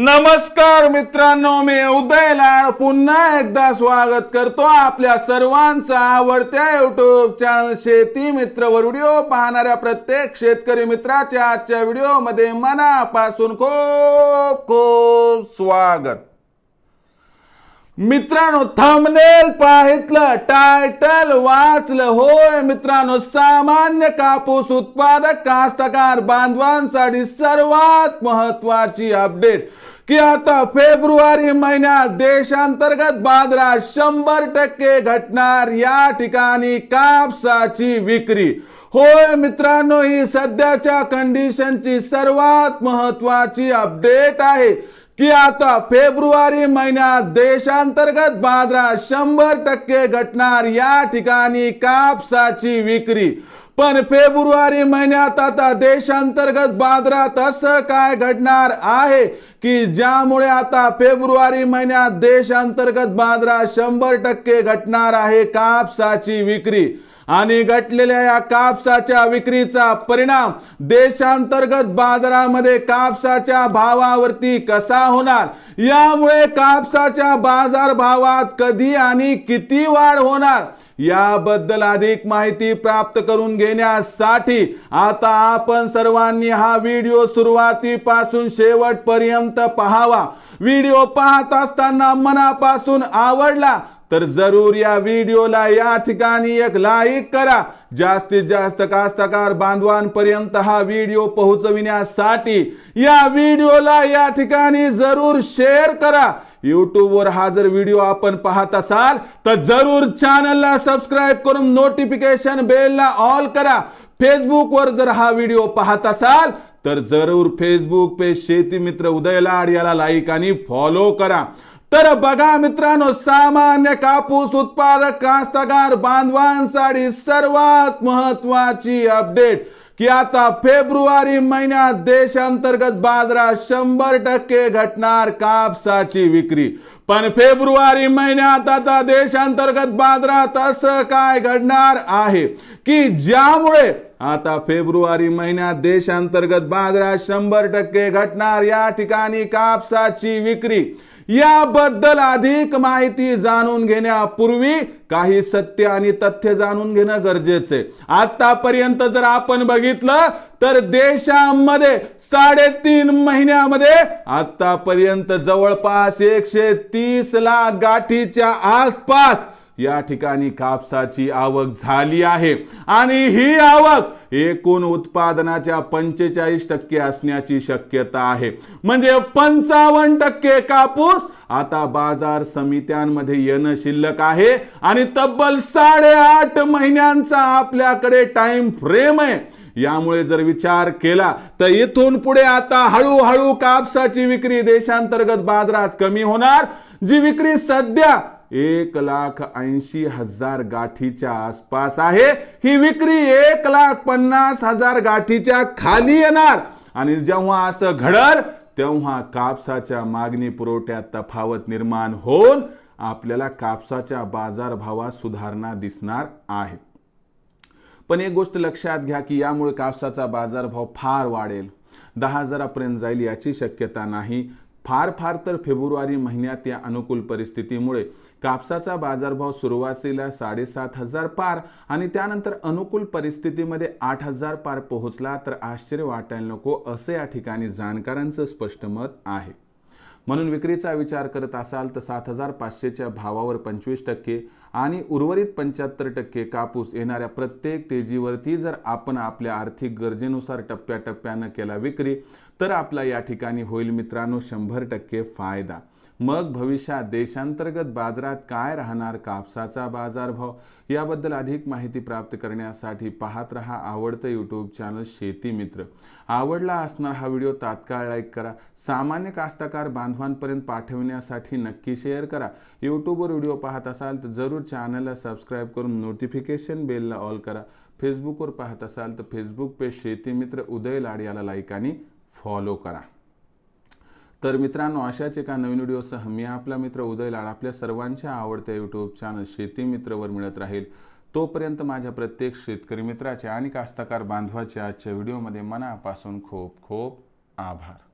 नमस्कार मित्रांनो, मी उदय लाड पुन्हा एकदा स्वागत करतो आपल्या सर्वांचा आवडत्या YouTube चॅनल शेती मित्रवर व्हिडिओ पाहणाऱ्या प्रत्येक शेतकरी मित्राच्या आजच्या व्हिडिओमध्ये मनापासून खूप खूप स्वागत। मित्रांनो, थंबनेल पाहितलं, टायटल वाचलं, होय मित्रांनो, सामान्य कापूस उत्पादक कास्तकार बांधवांसाठी सर्वात महत्त्वाची अपडेट की आता फेब्रुवारी महिन्यात देशांतर्गत बाजारात 100% घटणार या ठिकाणी कापसाची विक्री। होय मित्रांनो, ही सध्याच्या कंडिशनची सर्वात महत्त्वाची अपडेट आहे की आता फेब्रुवारी महिन्यात देशांतर्गत बाजारात 100% घटणार या ठिकाणी कापसाची विक्री। पण फेब्रुवारी महिन्यात आता देशांतर्गत बाजारात असं काय घडणार आहे की ज्यामुळे आता फेब्रुवारी महिन्यात देशांतर्गत बाजारात 100% घटणार आहे कापसाची विक्री। आणि घटलेल्या या कापसाच्या विक्रीचा परिणाम देशांतर्गत बाजारामध्ये कापसाच्या भावावरती कसा होणार, यामुळे कापसाच्या बाजार भावात कधी आणि किती वाढ होणार याबद्दल अधिक माहिती प्राप्त करून घेण्यासाठी आता आपण सर्वांनी हा व्हिडिओ सुरुवातीपासून शेवटपर्यंत पाहावा। व्हिडिओ पाहत असताना मनापासून आवडला तर जरूर या व्हिडिओला या ठिकाणी एक लाईक करा। जास्तीत जास्त कास्तकार बांधवांपर्यंत हा व्हिडिओ पोहोचविण्यासाठी या व्हिडिओला या ठिकाणी जरूर शेअर करा। YouTube वर हा जर व्हिडिओ आपण पाहत असाल तर जरूर चॅनलला सबस्क्राइब करून नोटिफिकेशन बेलला ऑल करा। फेसबुक वर जर हा व्हिडिओ पाहत असाल तर जरूर फेसबुक पेज शेती मित्र उदय लाड याला लाईक आणि फॉलो करा। तर बघा मित्रांनो, सामान्य कापूस उत्पादक कास्तकार बांधवांसाठी सर्वात महत्त्वाची अपडेट की आता फेब्रुवारी महिन्यात देशांतर्गत बाजारात 100% घटणार कापसाची विक्री। पण फेब्रुवारी महिन्यात आता देशांतर्गत बाजारात असं काय घडणार आहे की ज्यामुळे आता फेब्रुवारी महिन्यात देशांतर्गत बाजारात 100% घटणार या ठिकाणी कापसाची विक्री। याबद्दल अधिक माहिती जाणून घेण्यापूर्वी काही सत्य आणि तथ्य जाणून घेणं गरजेचे आहे। आतापर्यंत जर आपण बघितलं तर देशामध्ये 3.5 महिन्यामध्ये आतापर्यंत जवळपास 130 लाख गाठीच्या आसपास या ठिकाणी कापसाची आवक झाली आहे आणि ही आवक एकूण उत्पादनाच्या 45% असण्याची शक्यता आहे। म्हणजे 55% कापूस आता बाजार समित्यांमध्ये येणं शिल्लक आहे आणि तब्बल 8.5 महिन्यांचा आपल्याकडे टाइम फ्रेम आहे। यामुळे जर विचार केला तर इथून पुढे आता हळूहळू कापसाची विक्री देशांतर्गत बाजारात कमी होणार। जी विक्री सध्या 1,80,000 गाठीच्या आसपास आहे, ही विक्री 1,50,000 गाठीच्या खाली येणार। आणि जेव्हा असं घडल तेव्हा कापसाच्या मागणी पुरवठ्यात तफावत निर्माण होऊन आपल्याला कापसाच्या बाजारभावात सुधारणा दिसणार आहे। पण एक गोष्ट लक्षात घ्या की यामुळे कापसाचा बाजारभाव फार वाढेल, 10,000 पर्यंत जाईल याची शक्यता नाही। फार तर फेब्रुवारी महिन्यात या अनुकूल परिस्थितीमुळे कापसाचा बाजारभाव सुरुवातीला 7,500 पार आणि त्यानंतर अनुकूल परिस्थितीमध्ये 8,000 पार पोहोचला तर आश्चर्य वाटायला नको, असे या ठिकाणी जाणकारांचं स्पष्ट मत आहे। म्हणून विक्रीचा विचार करत असाल तर 7,500च्या भावावर 25% आणि उर्वरित 75% कापूस येणाऱ्या प्रत्येक तेजीवरती जर आपण आपल्या आर्थिक गरजेनुसार टप्प्याटप्प्यानं केला विक्री तर आपला या ठिकाणी होईल मित्रांनो 100% फायदा। मग भविष्यात देशांतर्गत बाजारात काय राहणार कापसाचा बाजारभाव याबद्दल अधिक माहिती प्राप्त करण्यासाठी पाहत रहा आवडतं YouTube चॅनल शेती मित्र। आवडला असणार हा व्हिडिओ तात्काळ लाईक करा, सामान्य कास्तकार बांधवांपर्यंत पाठवण्यासाठी नक्की शेअर करा। YouTube वर व्हिडिओ पाहत असाल तर जरूर चॅनलला सबस्क्राइब करून नोटिफिकेशन बेलला ऑल करा। फेसबुक वर पाहत असाल तर फेसबुक पेज शेती मित्र उदय लाड याला लाईक आणि फॉलो करा। तर मित्रांनो, अशाच एका नवीन व्हिडिओसह मी आपला मित्र उदय लाड आपल्या सर्वांच्या आवडत्या YouTube चॅनल शेती मित्रवर मिळत राहील। तोपर्यंत माझ्या प्रत्येक शेतकरी मित्राचे आणि कास्तकार बांधवाचे आजच्या व्हिडिओमध्ये मनापासून खूप खूप आभार।